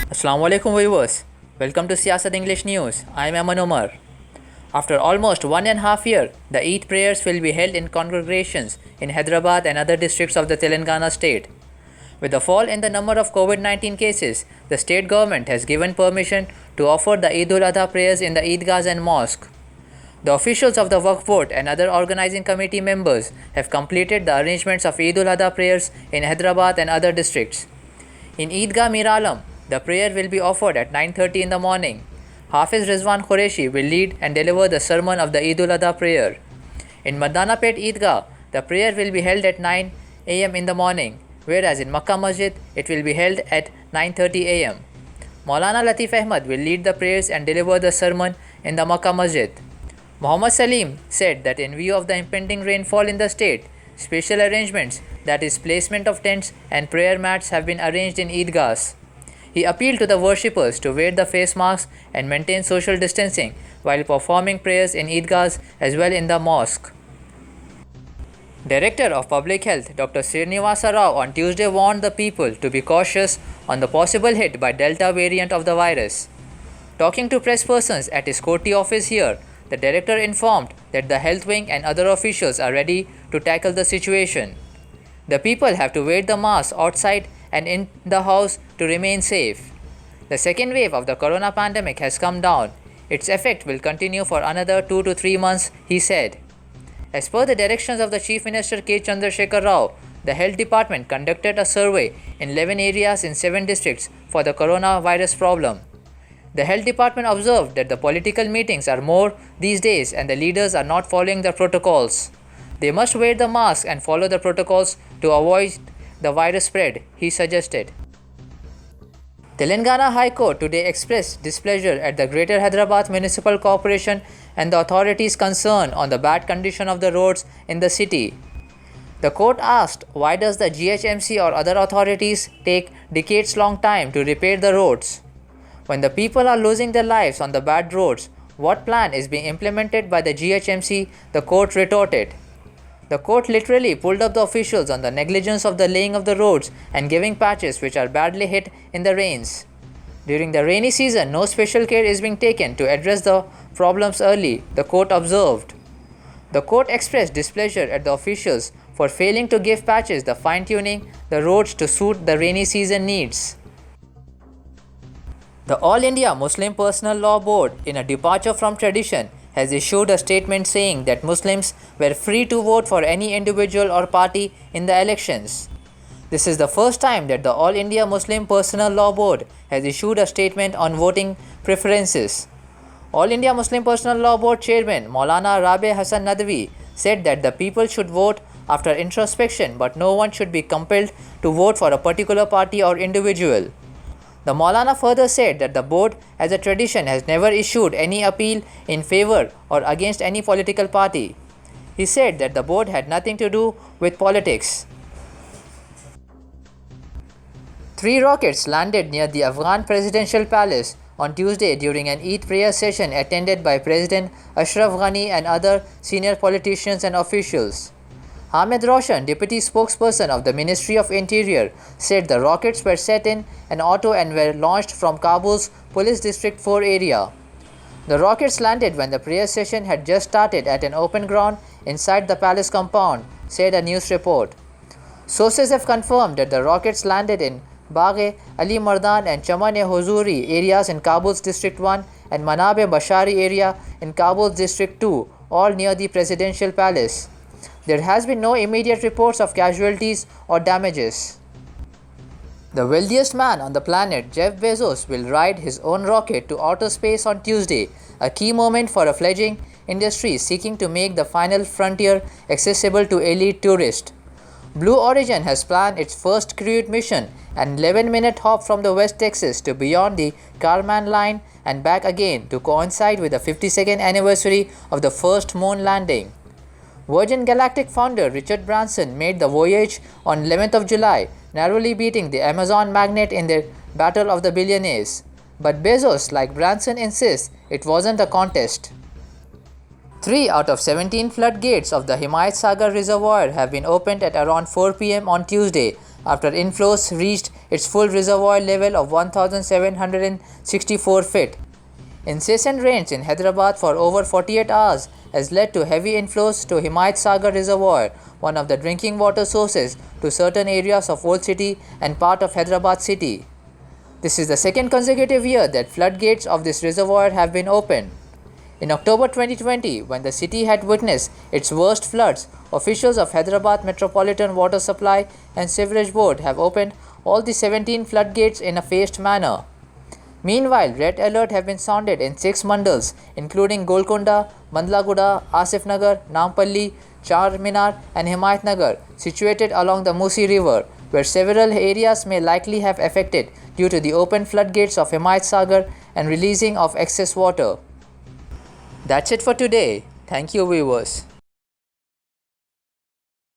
Assalamu alaikum viewers. Welcome to Siyasat English News. I am Aman Omar. After almost 1.5 years, the Eid prayers will be held in congregations in Hyderabad and other districts of the Telangana state. With the fall in the number of COVID-19 cases, the state government has given permission to offer the Eid ul-Adha prayers in the Eidgahs and mosque. The officials of the Waqf Board and other organizing committee members have completed the arrangements of Eid ul-Adha prayers in Hyderabad and other districts. In Eidgah Mir Alam, the prayer will be offered at 9:30 in the morning. Hafiz Rizwan Qureshi will lead and deliver the sermon of the Eid ul-Adha prayer. In Madana-Pet Eidgah, the prayer will be held at 9 am in the morning, whereas in Makkah Masjid, it will be held at 9:30 am. Maulana Latif Ahmad will lead the prayers and deliver the sermon in the Makkah Masjid. Muhammad Salim said that in view of the impending rainfall in the state, special arrangements, that is, placement of tents and prayer mats, have been arranged in Eidgahs. He appealed to the worshippers to wear the face masks and maintain social distancing while performing prayers in Eidgahs as well in the mosque. Director of Public Health Dr. Srinivasa Rao on Tuesday warned the people to be cautious on the possible hit by Delta variant of the virus. Talking to press persons at his Koti office here, the director informed that the health wing and other officials are ready to tackle the situation. The people have to wear the mask outside and in the house to remain safe. The second wave of the corona pandemic has come down. Its effect will continue for another 2 to 3 months, he said. As per the directions of the Chief Minister K. Chandrasekhar Rao, the Health Department conducted a survey in 11 areas in 7 districts for the coronavirus problem. The Health Department observed that the political meetings are more these days and the leaders are not following the protocols. They must wear the mask and follow the protocols to avoid the virus spread, he suggested. Telangana High Court today expressed displeasure at the Greater Hyderabad Municipal Corporation and the authorities' concern on the bad condition of the roads in the city. The court asked, why does the GHMC or other authorities take decades-long time to repair the roads? When the people are losing their lives on the bad roads, what plan is being implemented by the GHMC? The court retorted. The court literally pulled up the officials on the negligence of the laying of the roads and giving patches which are badly hit in the rains. During the rainy season, no special care is being taken to address the problems early, the court observed. The court expressed displeasure at the officials for failing to give patches the fine-tuning the roads to suit the rainy season needs. The All India Muslim Personal Law Board, in a departure from tradition, has issued a statement saying that Muslims were free to vote for any individual or party in the elections. This is the first time that the All India Muslim Personal Law Board has issued a statement on voting preferences. All India Muslim Personal Law Board Chairman Maulana Rabi Hassan Nadwi said that the people should vote after introspection, but no one should be compelled to vote for a particular party or individual. The Maulana further said that the board, as a tradition, has never issued any appeal in favor or against any political party. He said that the board had nothing to do with politics. 3 rockets landed near the Afghan presidential palace on Tuesday during an Eid prayer session attended by President Ashraf Ghani and other senior politicians and officials. Ahmed Roshan, deputy spokesperson of the Ministry of Interior, said the rockets were set in an auto and were launched from Kabul's Police District 4 area. The rockets landed when the prayer session had just started at an open ground inside the palace compound, said a news report. Sources have confirmed that the rockets landed in Bagh-e Ali Mardan and Chaman-e-Huzuri areas in Kabul's District 1 and Manab-e-Bashari area in Kabul's District 2, all near the presidential palace. There has been no immediate reports of casualties or damages. The wealthiest man on the planet, Jeff Bezos, will ride his own rocket to outer space on Tuesday, a key moment for a fledgling industry seeking to make the final frontier accessible to elite tourists. Blue Origin has planned its first crewed mission, an 11-minute hop from the West Texas to beyond the Kármán line and back again to coincide with the 52nd anniversary of the first moon landing. Virgin Galactic founder Richard Branson made the voyage on 11th of July, narrowly beating the Amazon magnate in their battle of the billionaires. But Bezos, like Branson, insists it wasn't a contest. 3 out of 17 floodgates of the Himayat Sagar Reservoir have been opened at around 4 p.m. on Tuesday after inflows reached its full reservoir level of 1,764 feet. Incessant rains in Hyderabad for over 48 hours has led to heavy inflows to Himayat Sagar Reservoir, one of the drinking water sources, to certain areas of Old City and part of Hyderabad city. This is the second consecutive year that floodgates of this reservoir have been opened. In October 2020, when the city had witnessed its worst floods, officials of Hyderabad Metropolitan Water Supply and Sewerage Board have opened all the 17 floodgates in a phased manner. Meanwhile, red alert have been sounded in 6 mandals, including Golconda, Mandlaguda, Asif Nagar, Nampalli, Charminar and Himayat Nagar, situated along the Musi River, where several areas may likely have affected due to the open floodgates of Himayat Sagar and releasing of excess water. That's it for today. Thank you, viewers.